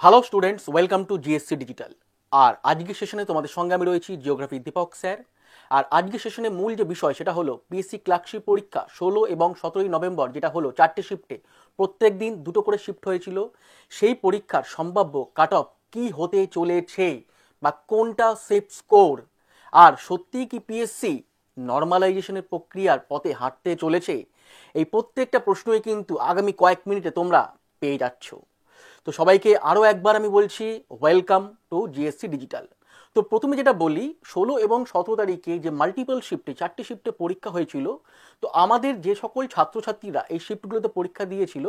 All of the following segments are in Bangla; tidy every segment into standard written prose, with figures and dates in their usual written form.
Hello students, welcome to GSC digital. আর আজকের সেশনে তোমাদের সঙ্গে আমি রয়েছি জিওগ্রাফি দীপক স্যার। আর আজকের সেশনে মূল যে বিষয় সেটা হলো পিএসসি ক্লার্কশিপ পরীক্ষা 16 এবং 17 নভেম্বর, যেটা হলো 4টে শিফটে, প্রত্যেক দিন 2টো করে শিফট হয়েছিল। সেই পরীক্ষার সম্ভাব্য কাট অফ কী হতে চলেছে বা কোনটা সেফ স্কোর, আর সত্যিই কি পিএসসি নর্মালাইজেশনের প্রক্রিয়ার পথে হাঁটতে চলেছে, এই প্রত্যেকটা প্রশ্নই কিন্তু আগামী কয়েক মিনিটে তোমরা পেয়ে যাচ্ছ। তো সবাইকে আরও একবার আমি বলছি, ওয়েলকাম টু জিএসসি ডিজিটাল। তো প্রথমে যেটা বলি, 16 এবং 17 তারিখে যে মাল্টিপল শিফটে 4টে শিফটে পরীক্ষা হয়েছিল, তো আমাদের যে সকল ছাত্রছাত্রীরা এই শিফটগুলোতে পরীক্ষা দিয়েছিল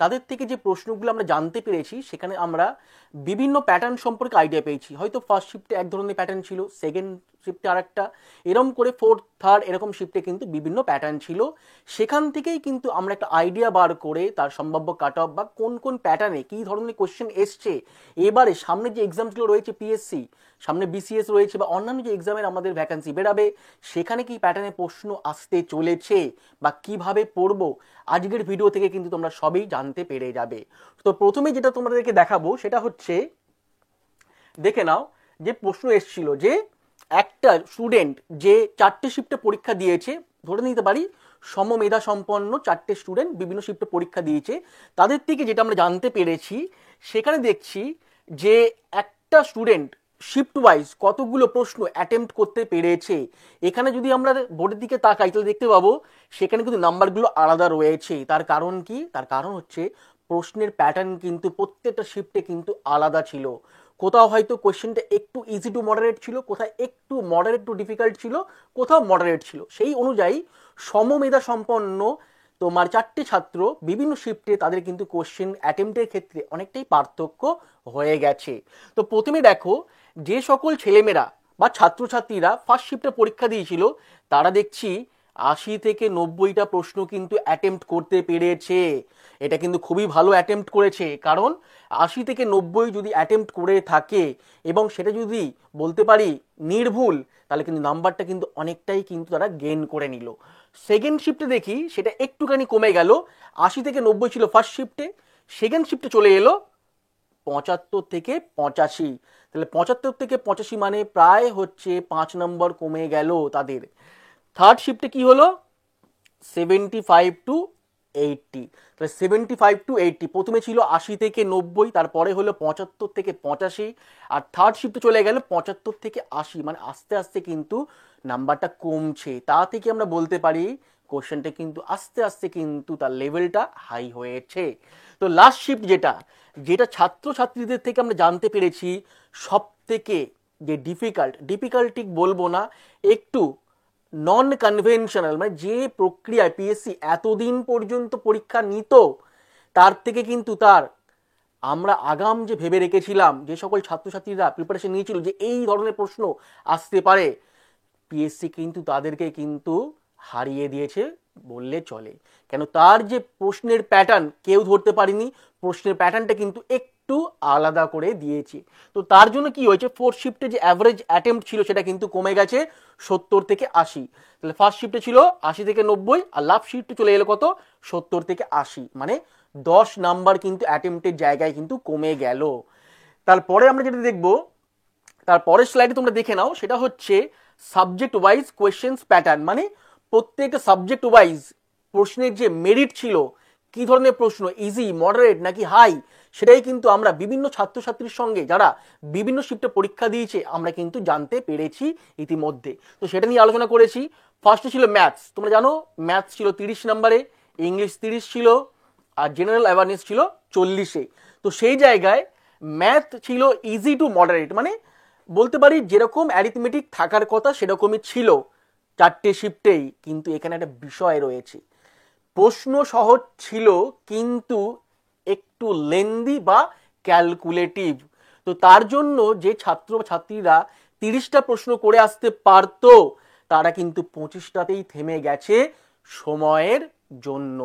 তাদের থেকে যে প্রশ্নগুলো আমরা জানতে পেরেছি, সেখানে আমরা বিভিন্ন প্যাটার্ন সম্পর্কে আইডিয়া পেয়েছি। হয়তো ফার্স্ট শিফটে এক ধরনের প্যাটার্ন ছিল, সেকেন্ড শিফটে আরেকটা, এরকম করে ফোর্থ থার্ড এরকম শিফটে কিন্তু বিভিন্ন প্যাটার্ন ছিল। সেখান থেকেই কিন্তু আমরা একটা আইডিয়া বার করে তার সম্ভাব্য কাট অফ বা কোন কোন প্যাটার্নে কী ধরনের কোশ্চেন এসছে, এবারে সামনে যে এক্সামগুলো রয়েছে পিএসসি, সামনে বিসিএস রয়েছে বা অন্যান্য যে এক্সামের আমাদের ভ্যাকান্সি বেরাবে, সেখানে কি প্যাটার্নে প্রশ্ন আসতে চলেছে বা কিভাবে পড়বো, আজকের ভিডিও থেকে কিন্তু তোমরা সবই জানতে পেরে যাবে। তো প্রথমে যেটা তোমাদেরকে দেখাবো সেটা হচ্ছে, দেখে নাও যে প্রশ্ন এসেছিল যে একটা স্টুডেন্ট যে 4টে শিফটে পরীক্ষা দিয়েছে, ধরে নিতে পারি সমমেধা সম্পন্ন 4টে স্টুডেন্ট বিভিন্ন শিফটে পরীক্ষা দিয়েছে, তাদের থেকে যেটা আমরা জানতে পেরেছি, সেখানে দেখছি যে একটা স্টুডেন্ট শিফট ওয়াইজ কতগুলো প্রশ্ন অ্যাটেম্প্ট করতে পেরেছে। এখানে যদি আমরা বোর্ডের দিকে তাকাই তাহলে দেখতে পাবো সেখানে কিন্তু নাম্বারগুলো আলাদা রয়েছে। তার কারণ কি? তার কারণ হচ্ছে প্রশ্নের প্যাটার্ন কিন্তু প্রত্যেকটা শিফটে কিন্তু আলাদা ছিল। কোথাও হয়তো কোয়েশ্চেনটা একটু ইজি টু মডারেট ছিল, কোথাও একটু মডারেট টু ডিফিকাল্ট ছিল, কোথাও মডারেট ছিল। সেই অনুযায়ী সমমেধা সম্পন্ন তোমার 4টে ছাত্র বিভিন্ন শিফটে তাদের কিন্তু কোশ্চেন অ্যাটেম্পটের ক্ষেত্রে অনেকটাই পার্থক্য হয়ে গেছে। তো প্রথমে দেখো, যে সকল ছেলেমেয়েরা বা ছাত্রছাত্রীরা ফার্স্ট শিফটে পরীক্ষা দিয়েছিল, তারা দেখছি 80 থেকে 90টা প্রশ্ন কিন্তু অ্যাটেম্প্ট করতে পেরেছে। এটা কিন্তু খুবই ভালো অ্যাটেম্প্ট করেছে, কারণ 80 থেকে 90 যদি অ্যাটেম্প্ট করে থাকে এবং সেটা যদি বলতে পারি নির্ভুল, তাহলে কিন্তু নাম্বারটা কিন্তু অনেকটাই কিন্তু তারা গেইন করে নিল। সেকেন্ড শিফটে দেখি সেটা একটুখানি কমে গেল, 80 থেকে 90 ছিল ফার্স্ট শিফটে, সেকেন্ড শিফটে চলে এলো 75 থেকে 85। তাহলে 75 থেকে 85 মানে প্রায় হচ্ছে 5 নম্বর কমে গেল তাদের। থার্ড শিফটে কি হলো? 75 to 80। তাহলে 75 to 80, প্রথমে ছিল 80 থেকে 90, তারপরে হলো 75 থেকে 85, আর থার্ড শিফটে চলে গেল 75 থেকে 80। মানে আস্তে আস্তে কিন্তু নাম্বারটা কমছে। তা থেকে আমরা বলতে পারি কোশ্চেনটা কিন্তু আস্তে আস্তে কিন্তু তার লেভেলটা হাই হয়েছে। তো লাস্ট শিফট যেটা যেটা ছাত্রছাত্রীদের থেকে আমরা জানতে পেরেছি সব থেকে যে ডিফিকাল্টি বলবো না, একটু নন কনভেনশনাল, মানে যে প্রক্রিয়ায় পিএসসি এতদিন পর্যন্ত পরীক্ষা নিত, তার থেকে কিন্তু তার আমরা আগাম যে ভেবে রেখেছিলাম, যে সকল ছাত্রছাত্রীরা প্রিপারেশন নিয়েছিল যে এই ধরনের প্রশ্ন আসতে পারে, পিএসসি কিন্তু তাদেরকে কিন্তু হারিয়ে দিয়েছে বললে চলে। কেন? তার যে প্রশ্নের প্যাটার্ন কেউ ধরতে পারেনি, প্রশ্নের প্যাটার্নটা কিন্তু একটু আলাদা করে দিয়েছে। তো তার জন্য কি হয়েছে, ফোর্থ শিফটে যে অ্যাভারেজ অ্যাটেম্প্ট ছিল সেটা কিন্তু কমে গেছে 70 থেকে 80। তাহলে ফার্স্ট শিফটে ছিল 80 থেকে 90, আর লাস্ট শিফটে চলে এলো কত? 70 থেকে 80। মানে 10 নাম্বার কিন্তু অ্যাটেম্প্টের জায়গায় কিন্তু কমে গেল। তারপরে আমরা যেটা দেখবো, তারপরের স্লাইডে তোমরা দেখে নাও, সেটা হচ্ছে সাবজেক্ট ওয়াইজ কোয়েশ্চেন্স প্যাটার্ন। মানে প্রত্যেকটা সাবজেক্ট ওয়াইজ প্রশ্নের যে মেরিট ছিল, কি ধরনের প্রশ্ন, ইজি, মডারেট নাকি হাই, সেটাই কিন্তু আমরা বিভিন্ন ছাত্রছাত্রীর সঙ্গে যারা বিভিন্ন শিফটে পরীক্ষা দিয়েছে আমরা কিন্তু জানতে পেরেছি ইতিমধ্যে। তো সেটা নিয়ে আলোচনা করেছি। ফার্স্টে ছিল ম্যাথস, তোমরা জানো ম্যাথস ছিল 30 নম্বরে, ইংলিশ 30 ছিল, আর জেনারেল অ্যাওয়ারনেস ছিল 40-এ। তো সেই জায়গায় ম্যাথ ছিল ইজি টু মডারেট, মানে বলতে পারি যেরকম অ্যারিথমেটিক থাকার কথা সেরকমই ছিল 4টে শিফটেই। কিন্তু এখানে একটা বিষয় রয়েছে, প্রশ্ন সহজ ছিল কিন্তু একটু লেন্দি বা ক্যালকুলেটিভ। তো তার জন্য যে ছাত্র ছাত্রীরা 30টা প্রশ্ন করে আসতে পারতো, তারা কিন্তু 25টাতেই থেমে গেছে সময়ের জন্য।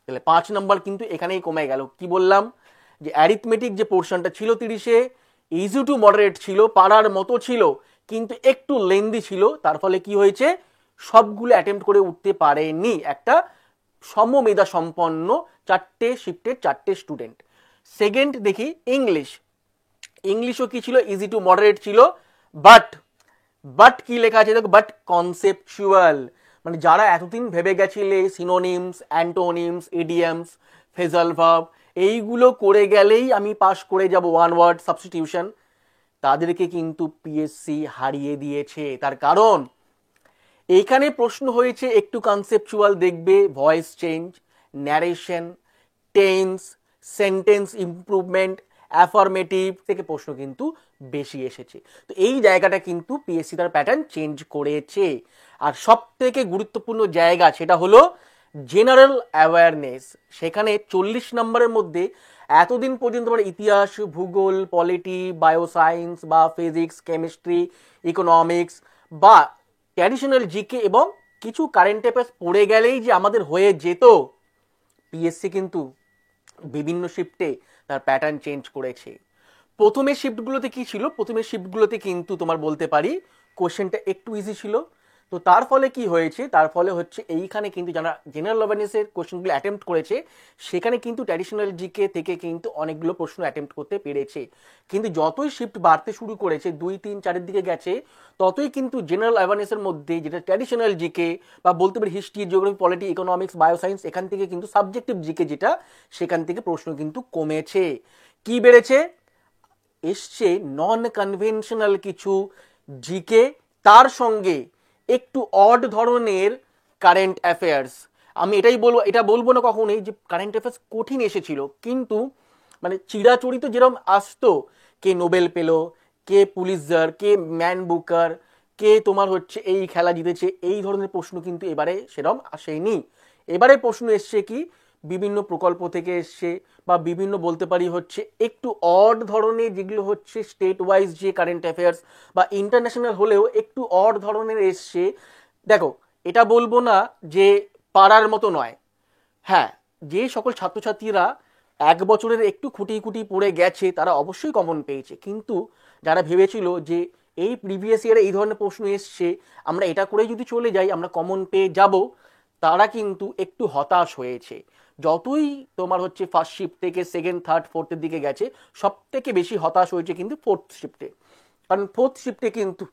তাহলে 5 নম্বর কিন্তু এখানেই কমে গেল। কি বললাম, যে অ্যারিথমেটিক যে পোর্শনটা ছিল 30-এ, ইজি টু মডারেট ছিল, পারার মতো ছিল, কিন্তু একটু লেন্দি ছিল। তার ফলে কি হয়েছে, সবগুলো অ্যাটেম্প্ট করে উঠতে পারেনি একটা সমমেধা সম্পন্ন 4টে শিফটের 4টে স্টুডেন্ট। সেকেন্ড দেখি ইংলিশ, ইংলিশও কি ছিল, ইজি টু মডারেট ছিল, বাট বাট কি লেখা আছে দেখো, বাট কনসেপচুয়াল। মানে যারা এতদিন ভেবে গেছিলে synonyms, antonyms, idioms, phrasal verb এইগুলো করে গেলেই আমি পাস করে যাব ওয়ান ওয়ার্ড সাবস্টিটিউশন, তাদেরকে কিন্তু পিএসসি হারিয়ে দিয়েছে। তার কারণ এইখানে প্রশ্ন হয়েছে একটু কনসেপচুয়াল দেখবে, voice change, narration, tense, sentence improvement, affirmative থেকে প্রশ্ন কিন্তু বেশি এসেছে। তো এই জায়গাটা কিন্তু পিএসসি তার প্যাটার্ন চেঞ্জ করেছে। আর সব থেকে গুরুত্বপূর্ণ জায়গা সেটা হলো জেনারেল অ্যাওয়ারনেস। সেখানে 40 নম্বরের মধ্যে এতদিন পর্যন্ত আমরা ইতিহাস, ভূগোল, পলিটি, বায়োসায়েন্স বা ফিজিক্স, কেমিস্ট্রি, ইকোনমিক্স বা ট্র্যাডিশনাল জিকে এবং কিছু কারেন্ট অ্যাফেয়ার্স পড়ে গেলেই যে আমাদের হয়ে যেত, পিএসসি কিন্তু বিভিন্ন শিফটে তার প্যাটার্ন চেঞ্জ করেছে। প্রথমে শিফটগুলোতে কি ছিল, প্রথমে শিফটগুলোতে কিন্তু তোমার বলতে পারি কোশ্চেনটা একটু ইজি ছিল। তো তার ফলে কি হয়েছে, তার ফলে হচ্ছে এইখানে কিন্তু যারা জেনারেল অ্যাওয়ারনেসের কোশ্চেনগুলো অ্যাটেম্প্ট করেছে সেখানে কিন্তু ট্র্যাডিশনাল জিকে থেকে কিন্তু অনেকগুলো প্রশ্ন অ্যাটেম্প্ট করতে পেরেছে। কিন্তু যতই শিফট বাড়তে শুরু করেছে, 2, 3, 4-এর দিকে গেছে, ততই কিন্তু জেনারেল অ্যাওয়ারনেসের মধ্যে যেটা ট্র্যাডিশনাল জিকে বা বলতে পারি history, geography, polity, economics, bioscience, এখান থেকে কিন্তু সাবজেক্টিভ জিকে যেটা, সেখান থেকে প্রশ্ন কিন্তু কমেছে। কি বেড়েছে, এসছে নন কনভেনশনাল কিছু জিকে, তার সঙ্গে একটু অড ধরনের কারেন্ট অ্যাফেয়ার্স। আমি এটাই বলবো, এটা বলবো না কখনোই যে কারেন্ট অ্যাফেয়ার্স কঠিন এসেছিল, কিন্তু মানে চিরাচরিত যেরকম আসতো, কে নোবেল পেলো, কে পুলিৎজার, কে ম্যান বুকার, কে তোমার হচ্ছে এই খেলা জিতেছে, এই ধরনের প্রশ্ন কিন্তু এবারে সেরকম আসেনি। এবারে প্রশ্ন এসছে কি, বিভিন্ন প্রকল্প থেকে এসছে বা বিভিন্ন বলতে পারি হচ্ছে একটু অড ধরনের, যেগুলো হচ্ছে স্টেট ওয়াইজ যে কারেন্ট অ্যাফেয়ার্স বা ইন্টারন্যাশনাল হলেও একটু অড ধরনের এসছে। দেখো, এটা বলবো না যে পারার মতো নয়, হ্যাঁ, যে সকল ছাত্রছাত্রীরা 1 বছরের একটু খুঁটি খুঁটি পড়ে গেছে তারা অবশ্যই কমন পেয়েছে, কিন্তু যারা ভেবেছিল যে এই প্রিভিয়াস ইয়ারে এই ধরনের প্রশ্ন এসছে, আমরা এটা করে যদি চলে যাই আমরা কমন পেয়ে যাব, তারা কিন্তু একটু হতাশ হয়েছে। যতই তোমার হচ্ছে ফার্স্ট শিফট থেকে সেকেন্ড, থার্ড, ফোর্থের দিকে গেছে, সব থেকে বেশি হতাশ হয়েছে কিন্তু ফোর্থ শিফটে। কারণ ফোর্থ শিফটে কিন্তু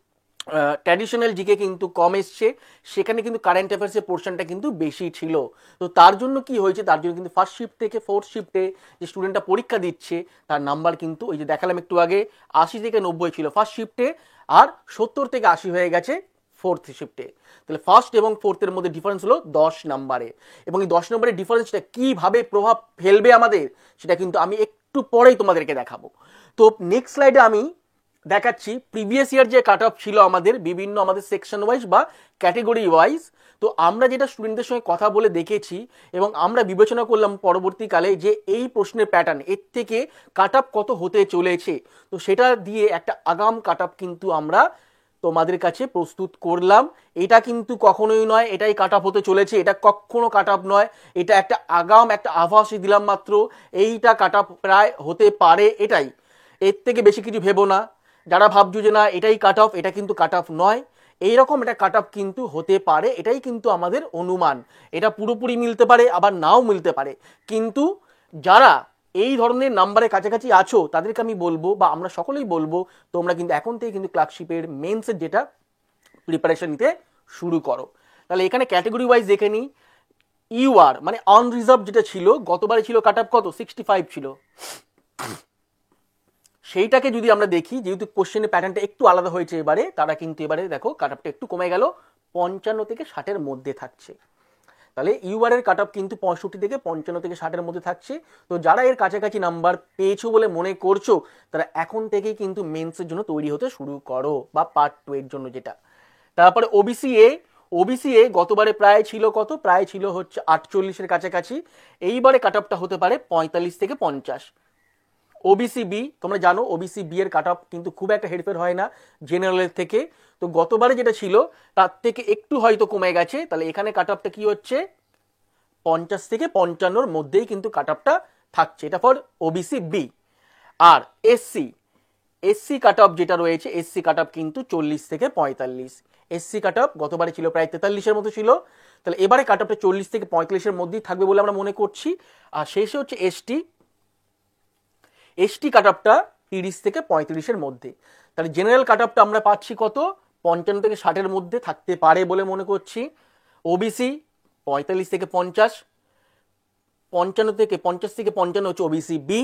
ট্র্যাডিশনাল জিকে কিন্তু কম এসছে, সেখানে কিন্তু কারেন্ট অ্যাফেয়ার্সের পোর্শনটা কিন্তু বেশি ছিল। তো তার জন্য কি হয়েছে, তার জন্য কিন্তু ফার্স্ট শিফট থেকে ফোর্থ শিফটে যে স্টুডেন্টটা পরীক্ষা দিচ্ছে তার নাম্বার কিন্তু ওই যে দেখালাম একটু আগে 80 থেকে 90 ছিল ফার্স্ট শিফটে, আর 70 থেকে 80 হয়ে গেছে ফোর্থ শিফটে। তাহলে ফার্স্ট এবং ফোর্থের মধ্যে ডিফারেন্স হলো 10 নম্বরে, এবং এই 10 নম্বরের ডিফারেন্সটা কিভাবে প্রভাব ফেলবে আমাদের, সেটা কিন্তু আমি একটু পরেই তোমাদেরকে দেখাবো। তো নেক্সট স্লাইডে আমি দেখাচ্ছি প্রিভিয়াস ইয়ার যে কাট অফ ছিল আমাদের বিভিন্ন আমাদের সেকশন ওয়াইজ বা ক্যাটেগরি ওয়াইজ। তো আমরা যেটা স্টুডেন্টদের সঙ্গে কথা বলে দেখেছি এবং আমরা বিবেচনা করলাম পরবর্তীকালে যে এই প্রশ্নের প্যাটার্ন এর থেকে কাট অফ কত হতে চলেছে, তো সেটা দিয়ে একটা আগাম কাট অফ কিন্তু আমরা তোমাদের কাছে প্রস্তুত করলাম। এটা কিন্তু কখনোই নয় এটাই কাট অফ হতে চলেছে, এটা কখনো কাট অফ নয়, এটা একটা আগাম একটা আভাসই দিলাম মাত্র, এইটা কাট অফ প্রায় হতে পারে, এটাই, এর থেকে বেশি কিছু ভেবো না। যারা ভাবছো যে না এটাই কাট অফ, এটা কিন্তু কাট অফ নয়, এইরকম একটা কাট অফ কিন্তু হতে পারে, এটাই কিন্তু আমাদের অনুমান। এটা পুরোপুরি মিলতে পারে আবার নাও মিলতে পারে, কিন্তু যারা এই ধরনের নাম্বারের কাছাকাছি আছো তাদেরকে আমি বলবো বা আমরা সকলেই বলবো তোমরা কিন্তু এখন থেকে কিন্তু ক্লার্কশিপের মেন্সের যেটা প্রিপারেশন নিতে শুরু করো। তাহলে এখানে ক্যাটেগরি ওয়াইজ দেখে নিই, ইউআর মানে আনরিজার্ভ যেটা ছিল, গতবারে ছিল কাট অফ কত 65 ছিল, সেইটাকে যদি আমরা দেখি, যেহেতু কোশ্চেনের প্যাটার্নটা একটু আলাদা হয়েছে এবারে, তারা কিন্তু এবারে দেখো কাট অফটা একটু কমে গেল, 55 থেকে 60-এর মধ্যে থাকছে। তাহলে ইউআর এর কাট অফ কিন্তু 65 থেকে 55 থেকে 60-এর মধ্যে থাকছে। তো যারা এর কাছাকাছি নাম্বার পেয়েছো বলে মনে করছো, তারা এখন থেকেই কিন্তু মেন্সের জন্য তৈরি হতে শুরু করো, বা পার্ট 2 এর জন্য যেটা। তারপরে ওবিসি এ গতবারে প্রায় ছিল কত, প্রায় ছিল হচ্ছে 48-এর কাছাকাছি, এইবারে কাট অফটা হতে পারে 45 থেকে 50। ওবিসি বি, তোমরা জানো ওবিসি বি এর কাট অফ কিন্তু খুব একটা হেরফের হয় না জেনারেলের থেকে, তো গতবারে যেটা ছিল তার থেকে একটু হয়তো কমে গেছে। তাহলে এখানে কাট অফটা কি হচ্ছে 50 থেকে 55-এর মধ্যেই কিন্তু কাট অফটা থাকছে, এটা ফর ওবিসি বি। আর এসসি কাট অফ যেটা রয়েছে, এসসি কাট অফ কিন্তু 40 থেকে 45। এসসি কাট অফ গতবারে ছিল প্রায় 43-এর মতো ছিল, তাহলে এবারে কাট অফটা 40 থেকে 45-এর মধ্যেই থাকবে বলে আমরা মনে করছি। আর শেষে হচ্ছে এসটি কাট অফটা 30 থেকে 35-এর মধ্যে। তাহলে জেনারেল কাট অফটা আমরা পাচ্ছি কত, 55 থেকে 60-এর মধ্যে থাকতে পারে বলে মনে করছি। ওবিসি 45 থেকে 50, 50 থেকে 55 হচ্ছে ওবিসি বি,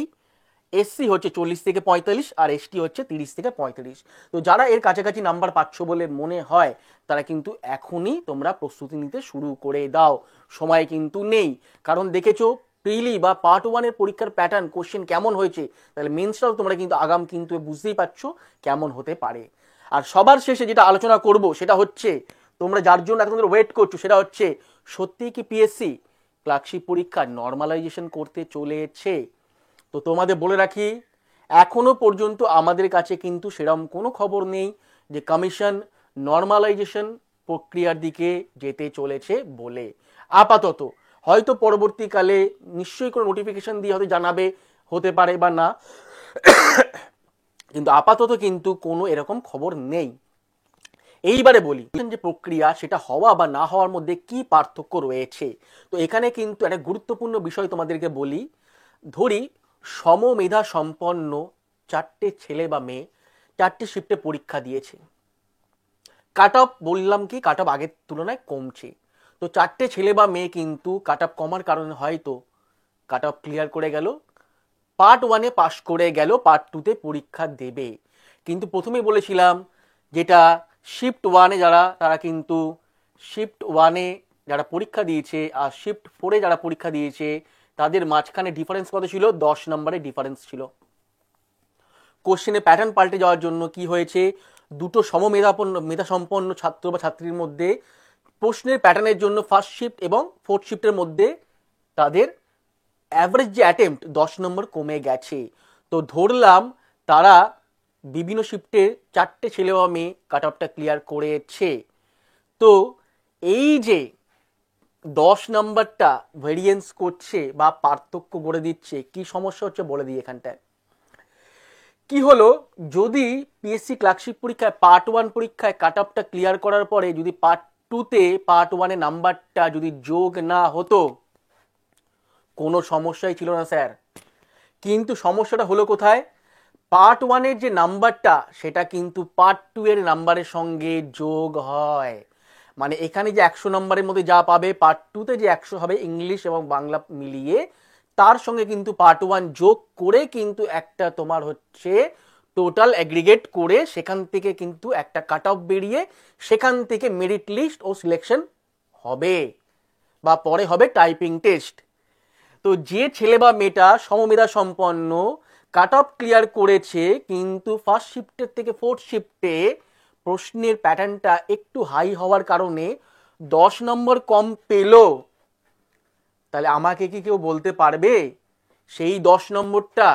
এসসি হচ্ছে 40 থেকে 45, আর এসটি হচ্ছে 30 থেকে 35। তো যারা এর কাছাকাছি নাম্বার পাচ্ছ বলে মনে হয় তারা কিন্তু এখনই তোমরা প্রস্তুতি নিতে শুরু করে দাও, সময় কিন্তু নেই। কারণ দেখেছো প্রিলি বা পার্ট 1-এর পরীক্ষার প্যাটার্ন কোশ্চেন কেমন হয়েছে, তাহলে মেন্সটাও তোমরা কিন্তু আগাম কিন্তু বুঝতেই পারছো কেমন হতে পারে। আর সবার শেষে যেটা আলোচনা করব সেটা হচ্ছে তোমরা যার জন্য এখন ওয়েট করছো, সেটা হচ্ছে সত্যিই কি পিএসসি ক্লার্কশিপ পরীক্ষা নর্মালাইজেশন করতে চলেছে। তো তোমাদের বলে রাখি, এখনো পর্যন্ত আমাদের কাছে কিন্তু সেরকম কোনো খবর নেই যে কমিশন নর্মালাইজেশন প্রক্রিয়ার দিকে যেতে চলেছে বলে। আপাতত হয়তো পরবর্তীকালে নিশ্চয়ই কোনো নোটিফিকেশন দিয়ে হয়তো জানাবে, হতে পারে বা না, কিন্তু আপাতত কিন্তু কোনো এরকম খবর নেই। এইবারে বলি যে প্রক্রিয়া সেটা হওয়া বা না হওয়ার মধ্যে কি পার্থক্য রয়েছে। তো এখানে কিন্তু একটা গুরুত্বপূর্ণ বিষয় তোমাদেরকে বলি। ধরি সমমেধা সম্পন্ন 4টে ছেলে বা মেয়ে 4টে শিফটে পরীক্ষা দিয়েছে। কাট অফ বললাম কি, কাট অফ আগের তুলনায় কমছে। তো 4টে ছেলে বা মেয়ে কিন্তু কাট অফ কমার কারণে হয়তো কাট অফ ক্লিয়ার করে গেল, পার্ট 1-এ পাশ করে গেল, পার্ট 2-তে পরীক্ষা দেবে। কিন্তু প্রথমেই বলেছিলাম যেটা শিফট 1-এ যারা, তারা কিন্তু শিফট 1-এ যারা পরীক্ষা দিয়েছে আর শিফট 4-এ যারা পরীক্ষা দিয়েছে তাদের মাঝখানে ডিফারেন্স কত ছিল, 10 নম্বরের ডিফারেন্স ছিল। কোশ্চেনে প্যাটার্ন পাল্টে যাওয়ার জন্য কি হয়েছে, দুটো মেধা সম্পন্ন ছাত্র বা ছাত্রীর মধ্যে প্রশ্নের প্যাটার্নের জন্য ফার্স্ট শিফট এবং ফোর্থ শিফটের মধ্যে তাদের অ্যাভারেজ যে অ্যাটেম্প্ট 10 নম্বর কমে গেছে। তো ধরলাম তারা বিভিন্ন শিফটে 4টে ছেলে বা মেয়ে কাট অফটা ক্লিয়ার করেছে। তো এই যে 10 নম্বরটা ভেরিয়েন্স করছে বা পার্থক্য করে দিচ্ছে, কি সমস্যা হচ্ছে বলে দিই। এখানটায় কি হলো, যদি পিএসসি ক্লার্কশিপ পরীক্ষায় পার্ট 1 পরীক্ষায় কাট অফটা ক্লিয়ার করার পরে যদি পার্ট 2-তে পার্ট 1-এর নাম্বারটা যদি যোগ না হতো, কোনো সমস্যাই ছিল না স্যার। কিন্তু সমস্যাটা হলো কোথায়, পার্ট 1-এর যে নাম্বারটা সেটা কিন্তু পার্ট 2-এর নাম্বারের সঙ্গে যোগ হয়। মানে এখানে যে 100 নম্বরের মধ্যে যা পাবে, পার্ট 2-তে যে 100 হবে ইংলিশ এবং বাংলা মিলিয়ে, তার সঙ্গে কিন্তু পার্ট 1 যোগ করে কিন্তু একটা তোমার হচ্ছে টোটাল অ্যাগ্রিগেট করে সেখান থেকে কিন্তু একটা কাট অফ বেরিয়ে সেখান থেকে মেরিট লিস্ট ও সিলেকশন হবে বা পরে হবে টাইপিং টেস্ট। তো যে ছেলে বা মেয়েটা সমমেধা সম্পন্ন কাট অফ ক্লিয়ার করেছে কিন্তু ফার্স্ট শিফটের থেকে ফোর্থ শিফটে প্রশ্নের প্যাটার্নটা একটু হাই হওয়ার কারণে 10 নম্বর কম পেল, তাহলে আমাকে কি কেউ বলতে পারবে সেই 10 নম্বরটা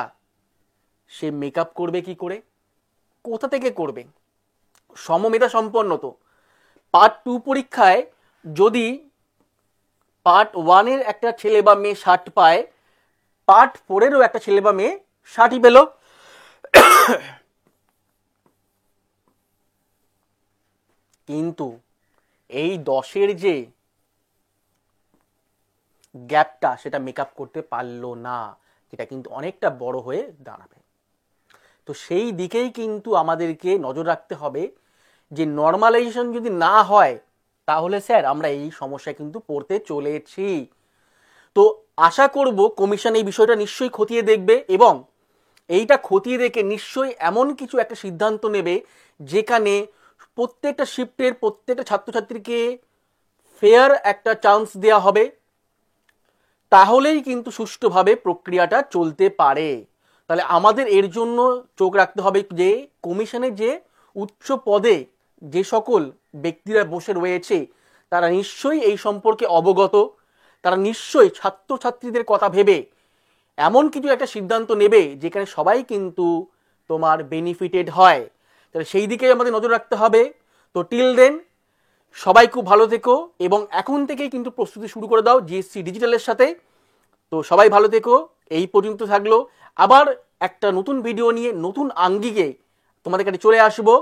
সে মেকআপ করবে কি করে, কোথা থেকে করবে? সমমেধা সম্পন্ন তো পার্ট 2 পরীক্ষায় যদি পার্ট 1-এর একটা ছেলে বা মেয়ে 60 পায়, পার্ট 4-এরও একটা ছেলে বা মেয়ে 60ই পেল। কিন্তু এই 10-এর যে গ্যাপটা সেটা মেকআপ করতে পারলো না, যেটা কিন্তু অনেকটা বড় হয়ে দাঁড়াবে। তো সেই দিকেই কিন্তু আমাদেরকে নজর রাখতে হবে যে নর্মালাইজেশন যদি না হয় তাহলে স্যার আমরা এই সমস্যায় কিন্তু পড়তে চলেছি। তো আশা করব কমিশন এই বিষয়টা নিশ্চয়ই খতিয়ে দেখবে এবং এইটা খতিয়ে দেখে নিশ্চয়ই এমন কিছু একটা সিদ্ধান্ত নেবে যেখানে প্রত্যেকটা শিফটের প্রত্যেকটা ছাত্রছাত্রীকে ফেয়ার একটা চান্স দেওয়া হবে, তাহলেই কিন্তু সুষ্ঠুভাবে প্রক্রিয়াটা চলতে পারে। তাহলে আমাদের এর জন্য চোখ রাখতে হবে যে কমিশনের যে উচ্চ পদে যে সকল ব্যক্তিরা বসে রয়েছে তারা নিশ্চয়ই এই সম্পর্কে অবগত, তারা নিশ্চয়ই ছাত্রছাত্রীদের কথা ভেবে এমন কিছু একটা সিদ্ধান্ত নেবে যেখানে সবাই কিন্তু তোমার বেনিফিটেড হয়। তাহলে সেই দিকে আমাদের নজর রাখতে হবে। তো টিল দেন সবাই খুব ভালো থেকো এবং এখন থেকেই কিন্তু প্রস্তুতি শুরু করে দাও জিএসসি ডিজিটালের সাথে। তো সবাই ভালো থেকো, এই পর্যন্ত থাকলো। আবার একটা নতুন ভিডিও নিয়ে নতুন আঙ্গিকে তোমাদের কাছে চলে আসবো।